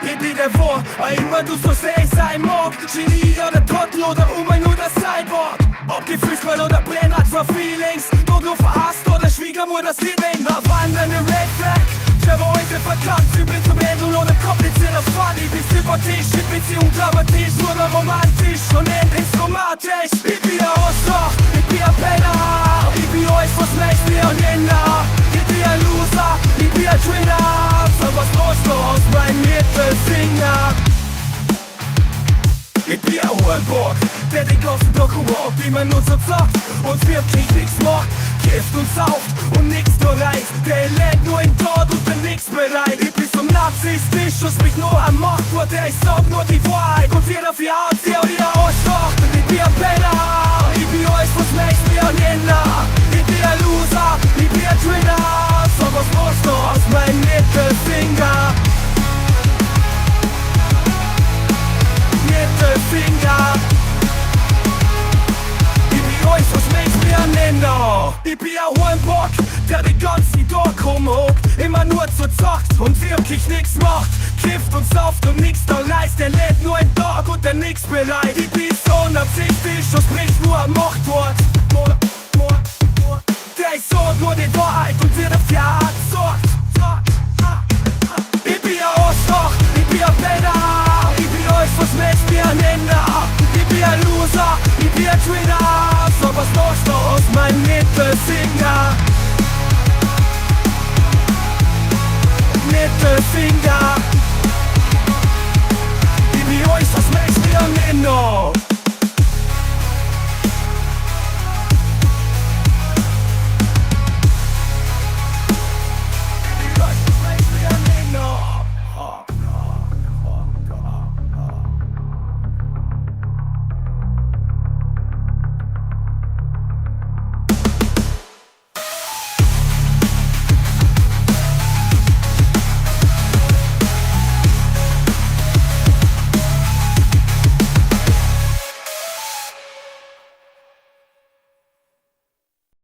Det blir der vor, og immer du så sagde sig imod Geni oder Trottel oder ein oder Cyborg. Ob Gefühlsmann oder Brennrad for Feelings, du verhasst oder Schwiegermutters Liebling. Nach wandernde Red Flag, ich habe heute verkackt, übel zum Enden oder kompliziert auf Funny. Bist hypothetisch, in Beziehung dramatisch, nur noch romantisch und endlich dramatisch. Ich bin der Ostloch, ich bin ein Penner, ich bin euch, was möchtest mir und Inder. Ich bin ein Loser, ich bin ein Trainer, so was los aus meinem Mittelfinger. Ich bin ein Hornburg, der den ganzen Tag humort, wie man uns so zockt und wirklich nichts macht. Kifft und sauft und nix nur reißt, der lädt nur in Tod und bin nix bereit. Ich bin so narzisstisch, schuss mich nur am Mordwort, der ich sag nur die Wahrheit und jeder für Arzt, der oder Arschloch. Ich bin ein Penner, ich bin euch, was möchtest mir an Ender. Ich bin ein Loser, ich bin ein Trainer, so was los aus meinem Mittelfinger. Mittelfinger. Ich bin euch, was möchtest mir an Ender. Ich bin ein Hornbock, der den ganzen Tag rumhockt, immer nur zu zockt und wirklich nix macht. Kifft und sauft und nix da reißt, der lädt nur einen Tag und der nix bereit. Ich bin so unabsichtlich und spricht nur am Machtwort. Der ich sagt nur die Wahrheit und wird auf die Art sorgt. Ich bin ein Ostloch, ich bin ein Penner, ich bin euch, was möchtest mir an Ender. Ich bin ein Loser, ich bin ein Trainer, so was los aus meinem Mittelfinger. Mittelfinger. Ich bin euch, was möchtest mir an Ender.